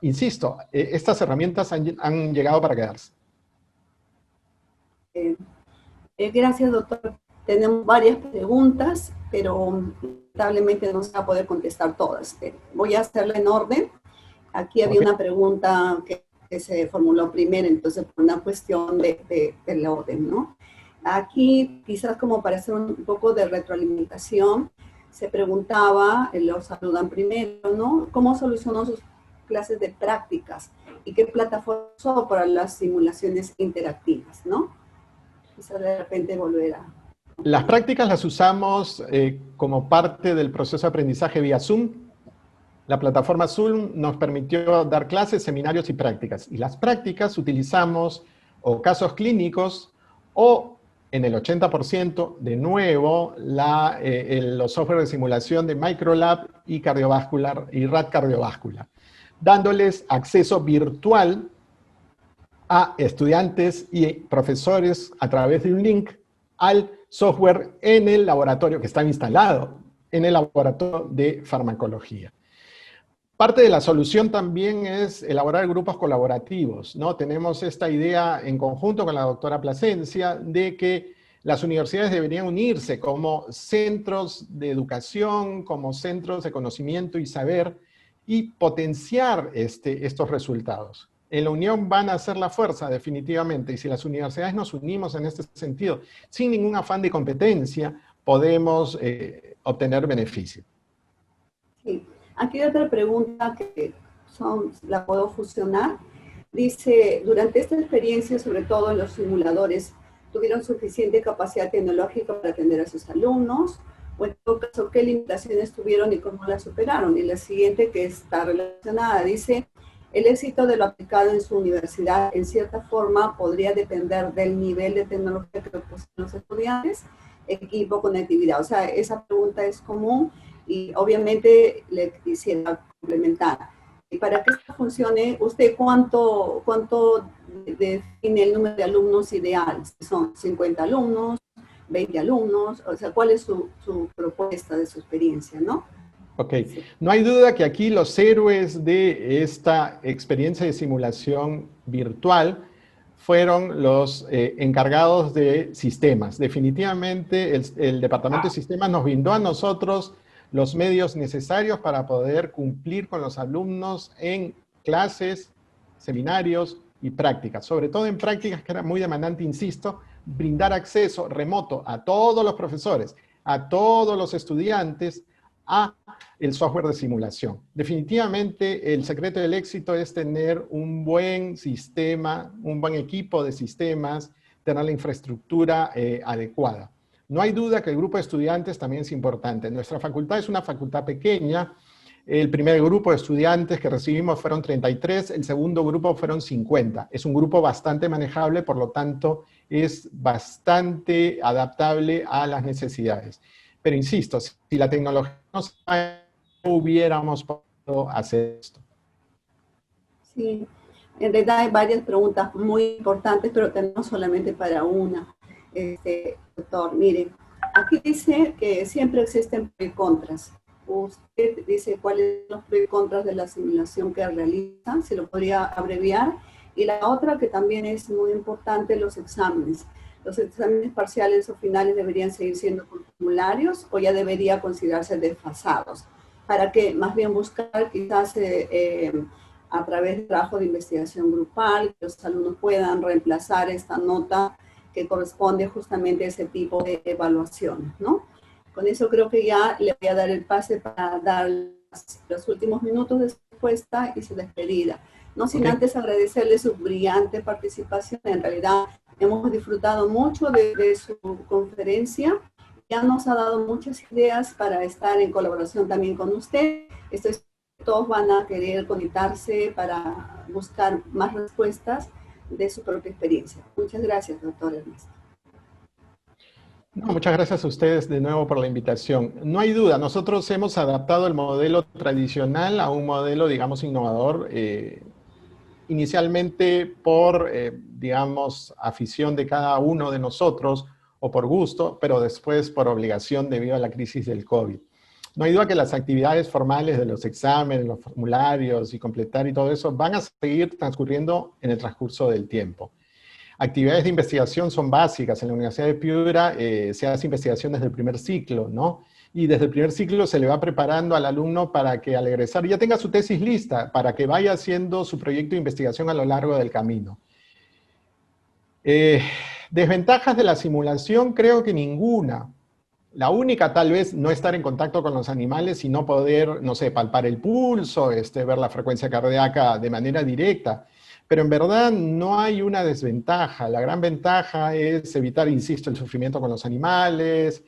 Insisto, estas herramientas han llegado para quedarse. Gracias, doctor. Tenemos varias preguntas, pero lamentablemente no se va a poder contestar todas. Voy a hacerla en orden. Aquí había una pregunta que se formuló primero, entonces por una cuestión del orden, ¿no? Aquí, quizás como para hacer un poco de retroalimentación, se preguntaba, lo saludan primero, ¿no? ¿Cómo solucionó sus clases de prácticas? ¿Y qué plataforma usó para las simulaciones interactivas, no? Quizás de repente volver a... Las prácticas las usamos como parte del proceso de aprendizaje vía Zoom. La plataforma Zoom nos permitió dar clases, seminarios y prácticas. Y las prácticas utilizamos o casos clínicos o, en el 80%, de nuevo, los software de simulación de Microlab y cardiovascular y RAD cardiovascular, dándoles acceso virtual a estudiantes y profesores a través de un link al software en el laboratorio que está instalado en el laboratorio de farmacología. Parte de la solución también es elaborar grupos colaborativos, ¿no? Tenemos esta idea en conjunto con la doctora Plasencia de que las universidades deberían unirse como centros de educación, como centros de conocimiento y saber y potenciar estos resultados. En la unión van a ser la fuerza, definitivamente, y si las universidades nos unimos en este sentido, sin ningún afán de competencia, podemos obtener beneficio. Sí. Aquí hay otra pregunta que la puedo fusionar. Dice, durante esta experiencia, sobre todo en los simuladores, ¿tuvieron suficiente capacidad tecnológica para atender a sus alumnos? O en todo caso, ¿qué limitaciones tuvieron y cómo las superaron? Y la siguiente, que está relacionada, dice, el éxito de lo aplicado en su universidad, en cierta forma, podría depender del nivel de tecnología que poseen los estudiantes, equipo, conectividad. O sea, esa pregunta es común. Y obviamente le quisiera complementar. Y para que esto funcione, ¿usted cuánto define el número de alumnos ideal? ¿Son 50 alumnos, 20 alumnos? O sea, ¿cuál es su propuesta de su experiencia, no? Ok, sí. No hay duda que aquí los héroes de esta experiencia de simulación virtual fueron los encargados de sistemas. Definitivamente el Departamento de Sistemas nos brindó a nosotros los medios necesarios para poder cumplir con los alumnos en clases, seminarios y prácticas. Sobre todo en prácticas que era muy demandante, insisto, brindar acceso remoto a todos los profesores, a todos los estudiantes, a el software de simulación. Definitivamente el secreto del éxito es tener un buen sistema, un buen equipo de sistemas, tener la infraestructura adecuada. No hay duda que el grupo de estudiantes también es importante. Nuestra facultad es una facultad pequeña. El primer grupo de estudiantes que recibimos fueron 33, el segundo grupo fueron 50. Es un grupo bastante manejable, por lo tanto, es bastante adaptable a las necesidades. Pero insisto, si la tecnología no hubiéramos podido hacer esto. Sí, en realidad hay varias preguntas muy importantes, pero tenemos solamente para una. Doctor, mire, aquí dice que siempre existen pros y contras. Usted dice cuáles son los pros y contras de la simulación que realizan, se lo podría abreviar. Y la otra que también es muy importante, los exámenes. ¿Los exámenes parciales o finales deberían seguir siendo por formularios o ya debería considerarse desfasados? Para que más bien buscar quizás a través de trabajo de investigación grupal, que los alumnos puedan reemplazar esta nota que corresponde justamente a ese tipo de evaluación, ¿no? Con eso creo que ya le voy a dar el pase para dar los últimos minutos de su respuesta y su despedida. No sin antes agradecerle su brillante participación. En realidad hemos disfrutado mucho de su conferencia. Ya nos ha dado muchas ideas para estar en colaboración también con usted. Estoy seguro que todos van a querer conectarse para buscar más respuestas de su propia experiencia. Muchas gracias, doctor Ernesto. No, muchas gracias a ustedes de nuevo por la invitación. No hay duda, nosotros hemos adaptado el modelo tradicional a un modelo, digamos, innovador, inicialmente por, digamos, afición de cada uno de nosotros o por gusto, pero después por obligación debido a la crisis del COVID. No hay duda que las actividades formales de los exámenes, los formularios y completar y todo eso van a seguir transcurriendo en el transcurso del tiempo. Actividades de investigación son básicas. En la Universidad de Piura se hace investigación desde el primer ciclo, ¿no? Y desde el primer ciclo se le va preparando al alumno para que al egresar ya tenga su tesis lista, para que vaya haciendo su proyecto de investigación a lo largo del camino. Desventajas de la simulación, creo que ninguna. La única tal vez no estar en contacto con los animales y no poder, no sé, palpar el pulso, ver la frecuencia cardíaca de manera directa. Pero en verdad no hay una desventaja. La gran ventaja es evitar, insisto, el sufrimiento con los animales,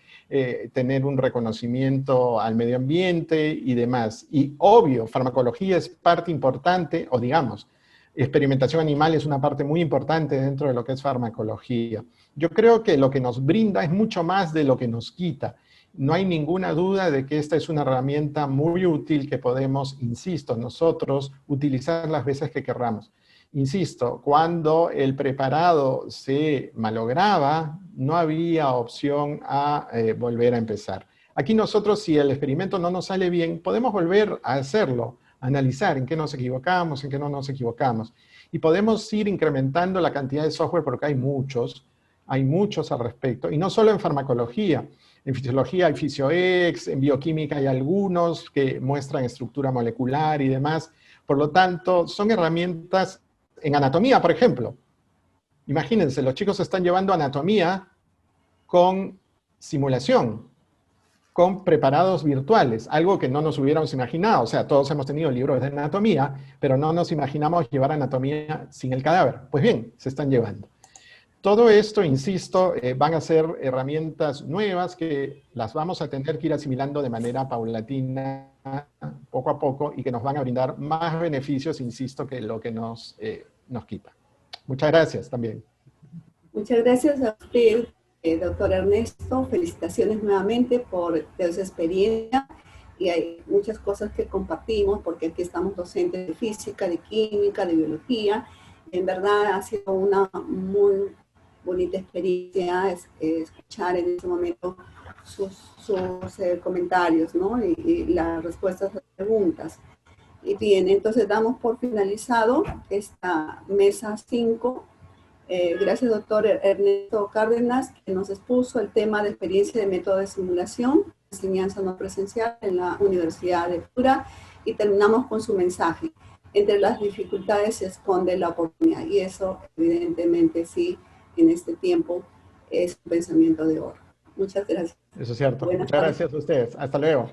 tener un reconocimiento al medio ambiente y demás. Y obvio, farmacología es parte importante, o digamos, experimentación animal es una parte muy importante dentro de lo que es farmacología. Yo creo que lo que nos brinda es mucho más de lo que nos quita. No hay ninguna duda de que esta es una herramienta muy útil que podemos, insisto, nosotros utilizar las veces que querramos. Insisto, cuando el preparado se malograba, no había opción a volver a empezar. Aquí nosotros, si el experimento no nos sale bien, podemos volver a hacerlo, analizar en qué nos equivocamos, en qué no nos equivocamos. Y podemos ir incrementando la cantidad de software porque hay muchos al respecto. Y no solo en farmacología. En fisiología hay FisioX, en bioquímica hay algunos que muestran estructura molecular y demás. Por lo tanto, son herramientas. En anatomía, por ejemplo, imagínense, los chicos están llevando anatomía con simulación, con preparados virtuales, algo que no nos hubiéramos imaginado. O sea, todos hemos tenido libros de anatomía, pero no nos imaginamos llevar anatomía sin el cadáver. Pues bien, se están llevando. Todo esto, insisto, van a ser herramientas nuevas que las vamos a tener que ir asimilando de manera paulatina, poco a poco, y que nos van a brindar más beneficios, insisto, que lo que nos quita. Muchas gracias también. Muchas gracias a usted, doctor Ernesto. Felicitaciones nuevamente por su experiencia. Y hay muchas cosas que compartimos, porque aquí estamos docentes de física, de química, de biología. En verdad ha sido una muy bonita experiencia escuchar en ese momento sus comentarios, ¿no? Y las respuestas a las preguntas. Y bien, entonces damos por finalizado esta mesa 5. Gracias, doctor Ernesto Cárdenas, que nos expuso el tema de experiencia de método de simulación, enseñanza no presencial en la Universidad de Piura, y terminamos con su mensaje. Entre las dificultades se esconde la oportunidad, y eso evidentemente sí, en este tiempo es un pensamiento de oro. Muchas gracias. Eso es cierto. Muchas gracias a ustedes. Hasta luego.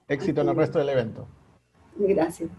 Éxito en el resto del evento. Gracias.